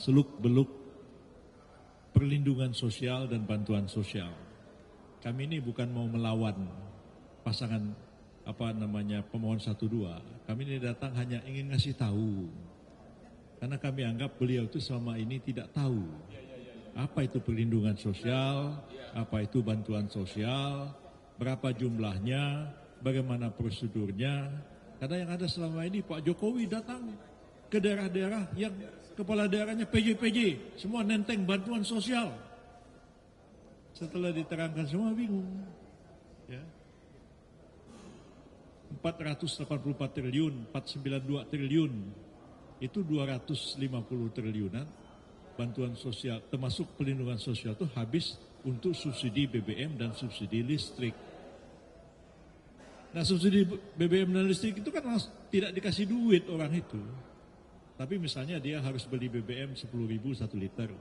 seluk-beluk perlindungan sosial dan bantuan sosial. Kami ini bukan mau melawan pasangan pemohon 1-2. Kami ini datang hanya ingin ngasih tahu. Karena kami anggap beliau itu selama ini tidak tahu apa itu perlindungan sosial, apa itu bantuan sosial, berapa jumlahnya, bagaimana prosedurnya. Karena yang ada selama ini Pak Jokowi datang ke daerah-daerah yang kepala daerahnya PJ, semua nenteng bantuan sosial. Setelah diterangkan semua bingung. Ya. 484 triliun, 492 triliun, itu 250 triliunan bantuan sosial, termasuk pelindungan sosial itu habis untuk subsidi BBM dan subsidi listrik. Nah, subsidi BBM dan listrik itu kan tidak dikasih duit orang itu. Tapi misalnya dia harus beli BBM 10.000 1 liter.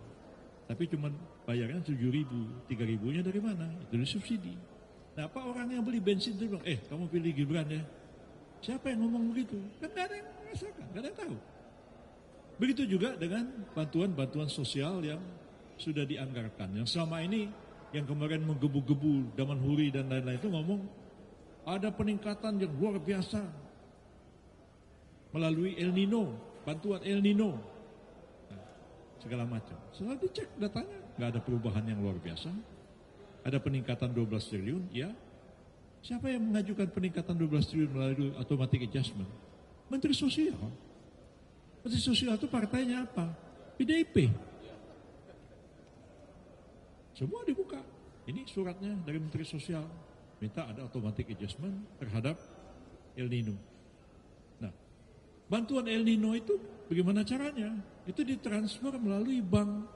Tapi cuma bayarnya 7.000, 3.000-nya dari mana? Itu disubsidi. Nah, apa orang yang beli bensin itu bilang, kamu pilih Gibran ya. Siapa yang ngomong begitu? Kan gak ada yang merasakan, gak ada yang tahu. Begitu juga dengan bantuan-bantuan sosial yang sudah dianggarkan. Yang selama ini, yang kemarin menggebu-gebu Daman Huri dan lain-lain itu ngomong, ada peningkatan yang luar biasa melalui El Nino, bantuan El Nino, segala macam. Setelah dicek datanya, nggak ada perubahan yang luar biasa. Ada peningkatan 12 triliun, ya. Siapa yang mengajukan peningkatan 12 triliun melalui automatic adjustment? Menteri Sosial. Menteri Sosial itu partainya apa? PDIP. Semua dibuka. Ini suratnya dari Menteri Sosial. Minta ada automatic adjustment terhadap El Nino. Nah, bantuan El Nino itu bagaimana caranya? Itu ditransfer melalui bank.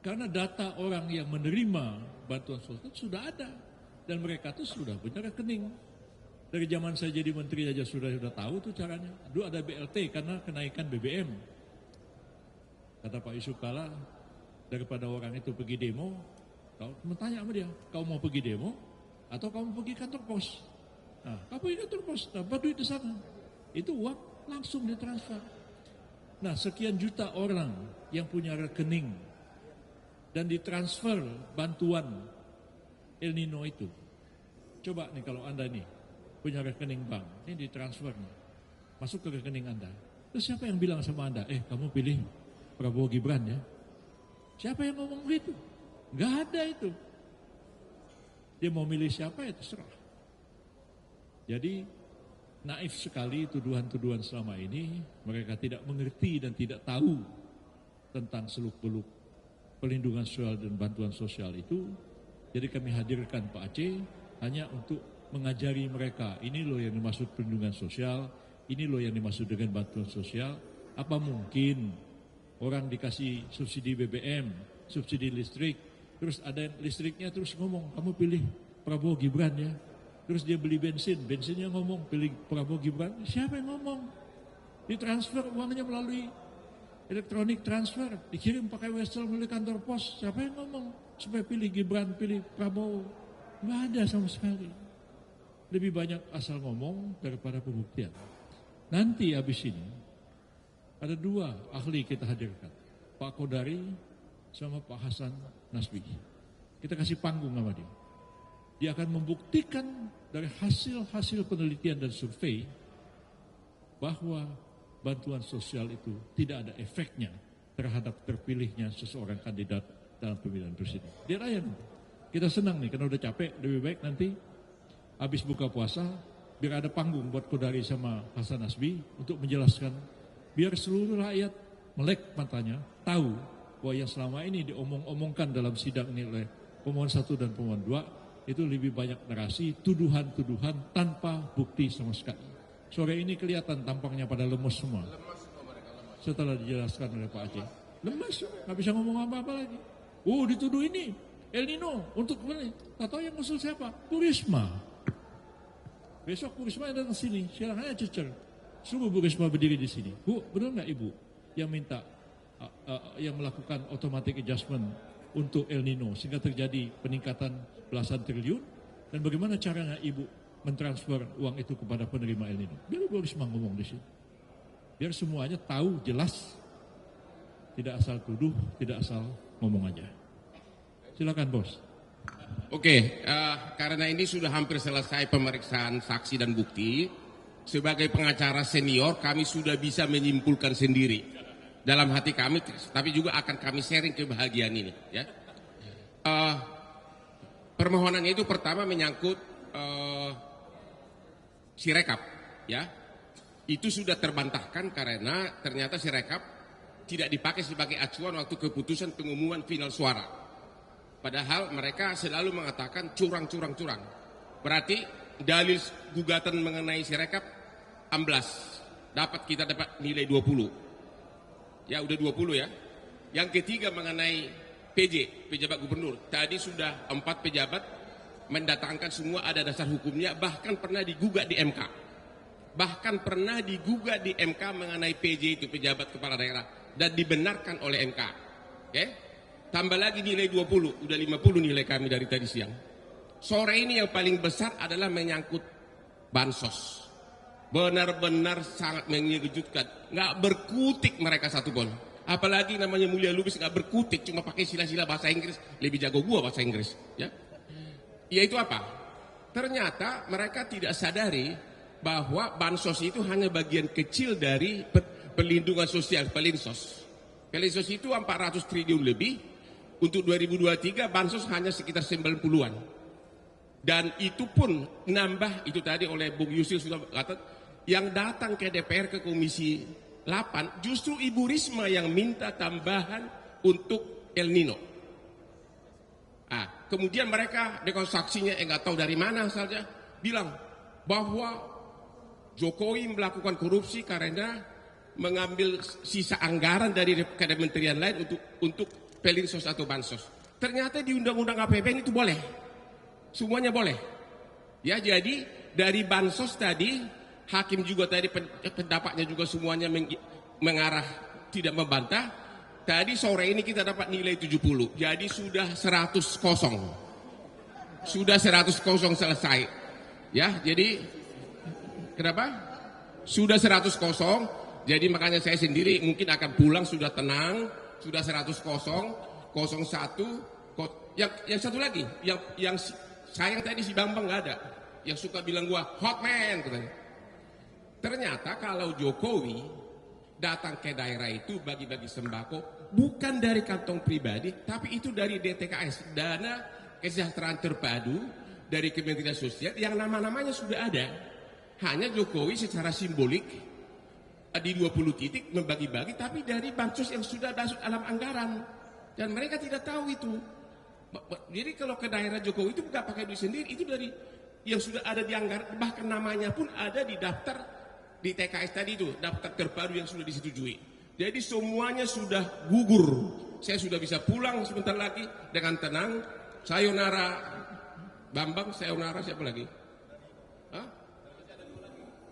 Karena data orang yang menerima bantuan sosial sudah ada. Dan mereka tuh sudah punya rekening. Dari zaman saya jadi menteri aja sudah tahu tuh caranya. Dulu ada BLT karena kenaikan BBM. Kata Pak Yusuf Kala, daripada orang itu pergi demo, kau tanya sama dia, kau mau pergi demo atau kamu pergi kantor pos? Nah, kau pergi kantor pos, dapat duit di sana. Itu uang langsung ditransfer. Nah, sekian juta orang yang punya rekening dan ditransfer bantuan El Nino itu. Coba nih kalau Anda nih punya rekening bank, ini ditransfer nih, masuk ke rekening Anda. Terus siapa yang bilang sama Anda, kamu pilih Prabowo Gibran ya? Siapa yang ngomong begitu? Nggak ada itu. Dia mau milih siapa ya terserah. Jadi naif sekali tuduhan-tuduhan selama ini. Mereka tidak mengerti dan tidak tahu tentang seluk-beluk pelindungan sosial dan bantuan sosial itu. Jadi kami hadirkan Pak Aceh hanya untuk mengajari mereka, ini loh yang dimaksud perlindungan sosial, ini loh yang dimaksud dengan bantuan sosial. Apa mungkin orang dikasih subsidi BBM, subsidi listrik, terus ada listriknya terus ngomong, kamu pilih Prabowo Gibran ya. Terus dia beli bensin, bensinnya ngomong pilih Prabowo Gibran. Siapa yang ngomong? Ditransfer uangnya melalui elektronik transfer, dikirim pakai wesel melalui kantor pos. Siapa yang ngomong supaya pilih Gibran, pilih Prabowo? Nggak ada sama sekali. Lebih banyak asal ngomong daripada pembuktian. Nanti habis ini ada 2 ahli kita hadirkan, Pak Kodari sama Pak Hasan Nasbi. Kita kasih panggung sama dia. Dia akan membuktikan dari hasil-hasil penelitian dan survei bahwa bantuan sosial itu tidak ada efeknya terhadap terpilihnya seseorang kandidat dalam pemilihan presiden. Dia raya nanti. Kita senang nih karena udah capek, lebih baik nanti habis buka puasa biar ada panggung buat Kodari sama Hasan Nasbi untuk menjelaskan, biar seluruh rakyat melek matanya tahu bahwa yang selama ini diomong-omongkan dalam sidang ini oleh pemohon 1 dan pemohon 2 itu lebih banyak narasi, tuduhan-tuduhan tanpa bukti sama sekali. Sore ini kelihatan tampangnya pada lemes semua. Setelah dijelaskan oleh Pak Aceh, lemes, nggak bisa ngomong apa-apa lagi. Dituduh ini El Nino untuk beli. Tak tahu yang usul siapa? Bu Risma. Besok Bu Risma datang sini, silahkan aja cecer. Suruh Bu Risma berdiri di sini. Bu, benar nggak Ibu yang minta, yang melakukan automatic adjustment untuk El Nino sehingga terjadi peningkatan belasan triliun? Dan bagaimana caranya Ibu mentransfer uang itu kepada penerima El Nino? Biar Bu Risma ngomong di sini. Biar semuanya tahu jelas Tidak asal tuduh, tidak asal ngomong aja. Silakan bos. Oke, karena ini sudah hampir selesai pemeriksaan saksi dan bukti, sebagai pengacara senior kami sudah bisa menyimpulkan sendiri dalam hati kami, tapi juga akan kami sharing kebahagiaan ini. Ya, permohonannya itu pertama menyangkut Sirekap, ya, itu sudah terbantahkan karena ternyata Sirekap tidak dipakai sebagai acuan waktu keputusan pengumuman final suara. Padahal mereka selalu mengatakan curang. Berarti dalil gugatan mengenai Sirekap amblas. Kita dapat nilai 20. Ya udah 20 ya. Yang ketiga mengenai pejabat gubernur. Tadi sudah 4 pejabat mendatangkan semua ada dasar hukumnya, bahkan pernah digugat di MK. Mengenai PJ itu pejabat kepala daerah. Dan dibenarkan oleh MK. Oke? Tambah lagi nilai 20, udah 50 nilai kami dari tadi siang. Sore ini yang paling besar adalah menyangkut bansos. Benar-benar sangat mengejutkan. Nggak berkutik mereka satu pun. Apalagi namanya Mulia Lubis nggak berkutik, cuma pakai sila-sila bahasa Inggris. Lebih jago gua bahasa Inggris. Ya, yaitu apa? Ternyata mereka tidak sadari bahwa bansos itu hanya bagian kecil dari pelindungan sosial, Pelinsos. Pelinsos itu 400 triliun lebih. Untuk 2023 bansos hanya sekitar 90-an. Dan itu pun nambah, itu tadi oleh Bung Yusril sudah kata, yang datang ke DPR ke Komisi 8 justru Ibu Risma yang minta tambahan untuk El Nino. Kemudian mereka dengan saksinya nggak tahu dari mana saja bilang bahwa Jokowi melakukan korupsi karena mengambil sisa anggaran dari kementerian lain untuk pelinsos atau bansos. Ternyata di Undang-Undang APBN itu boleh, semuanya boleh. Ya, jadi dari bansos tadi hakim juga tadi pendapatnya juga semuanya mengarah tidak membantah. Tadi sore ini kita dapat nilai 70, jadi sudah 100-0. Sudah 100-0 selesai. Ya, jadi kenapa? Sudah 100-0. Jadi makanya saya sendiri mungkin akan pulang sudah tenang, sudah 100-0, 01. Yang satu lagi, yang sayang tadi si Bambang nggak ada, yang suka bilang gua hot man katanya. Ternyata kalau Jokowi datang ke daerah itu bagi-bagi sembako bukan dari kantong pribadi, tapi itu dari DTKS, dana kesejahteraan terpadu dari Kementerian Sosial yang nama-namanya sudah ada. Hanya Jokowi secara simbolik di 20 titik membagi-bagi, tapi dari bansos yang sudah masuk dalam anggaran, dan mereka tidak tahu itu. Jadi kalau ke daerah Jokowi itu nggak pakai duit sendiri, itu dari yang sudah ada di anggaran, bahkan namanya pun ada di daftar di TKS tadi itu, daftar terpadu yang sudah disetujui. Jadi semuanya sudah gugur. Saya sudah bisa pulang sebentar lagi dengan tenang. Sayonara Bambang, sayonara siapa lagi?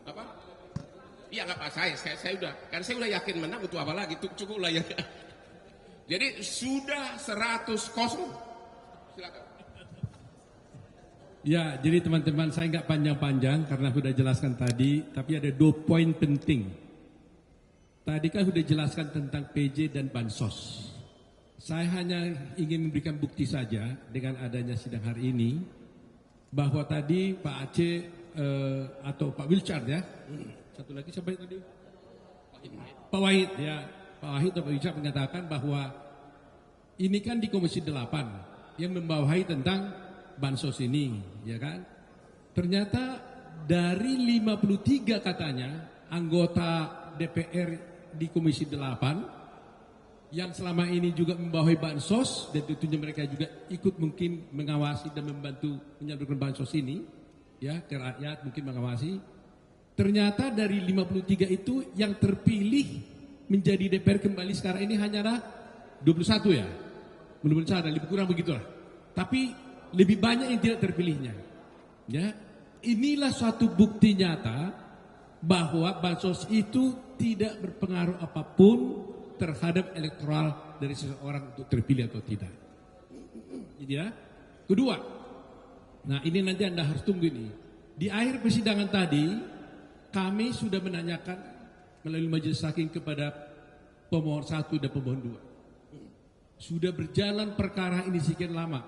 Apa? Iya nggak apa, saya udah, kan saya udah yakin menang, untuk apa lagi? Cukup lah ya. Jadi sudah 100-0. Silakan. Ya, jadi teman-teman saya nggak panjang-panjang karena sudah jelaskan tadi, tapi ada 2 poin penting. Tadi kan sudah jelaskan tentang PJ dan bansos. Saya hanya ingin memberikan bukti saja dengan adanya sidang hari ini bahwa tadi Pak Aceh atau Pak Wilchard ya. Satu lagi siapa tadi? Pak Wahid ya. Pak Wahid atau Pak Wilchard mengatakan bahwa ini kan di Komisi 8 yang membawahi tentang bansos ini, ya kan? Ternyata dari 53 katanya anggota DPR di Komisi 8 yang selama ini juga membawahi bansos dan tentunya mereka juga ikut mungkin mengawasi dan membantu menyalurkan bansos ini, ya, ke rakyat mungkin mengawasi. Ternyata dari 53 itu yang terpilih menjadi DPR kembali sekarang ini hanyalah 21 ya. Menurut saya lebih kurang begitulah. Tapi lebih banyak yang tidak terpilihnya. Ya, inilah suatu bukti nyata bahwa bansos itu tidak berpengaruh apapun terhadap elektoral dari seseorang untuk terpilih atau tidak. Jadi ya. Kedua, nah ini nanti Anda harus tunggu ini. Di akhir persidangan tadi, kami sudah menanyakan melalui majelis hakim kepada pemohon 1 dan pemohon 2. Sudah berjalan perkara ini sekian lama.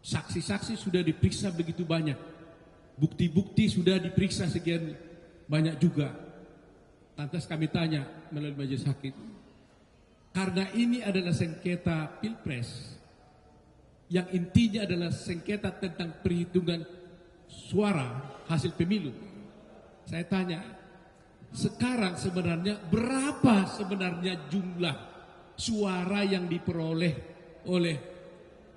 Saksi-saksi sudah diperiksa begitu banyak. Bukti-bukti sudah diperiksa sekian banyak juga. Lantas kami tanya melalui majelis hakim, karena ini adalah sengketa pilpres, yang intinya adalah sengketa tentang perhitungan suara hasil pemilu. Saya tanya, sekarang sebenarnya berapa sebenarnya jumlah suara yang diperoleh oleh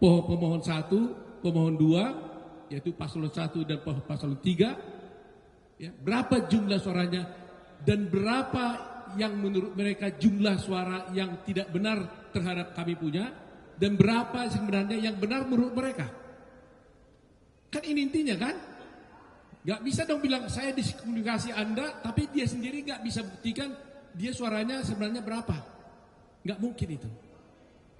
pemohon 1, pemohon 2, yaitu paslon 1 dan paslon 3, ya, berapa jumlah suaranya dan berapa yang menurut mereka jumlah suara yang tidak benar terhadap kami punya, dan berapa sebenarnya yang benar menurut mereka. Kan ini intinya kan? Gak bisa dong bilang saya diskomunikasi Anda, tapi dia sendiri gak bisa buktikan dia suaranya sebenarnya berapa. Gak mungkin itu.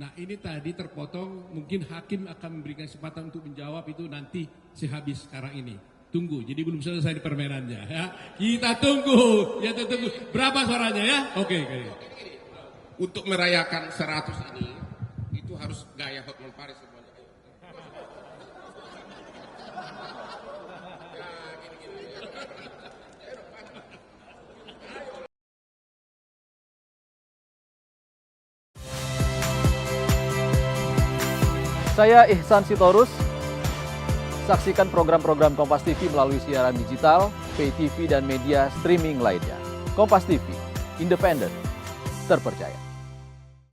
Nah ini tadi terpotong, mungkin hakim akan memberikan kesempatan untuk menjawab itu nanti sehabis sekarang ini. Tunggu, jadi belum selesai di permainannya ya. Kita tunggu, ya tunggu. Berapa suaranya ya? Oke. Untuk merayakan 100 ini, itu harus gaya Hotman Paris semuanya. Saya Ihsan Sitorus. Saksikan program-program Kompas TV melalui siaran digital, pay TV, dan media streaming lainnya. Kompas TV, independen, terpercaya.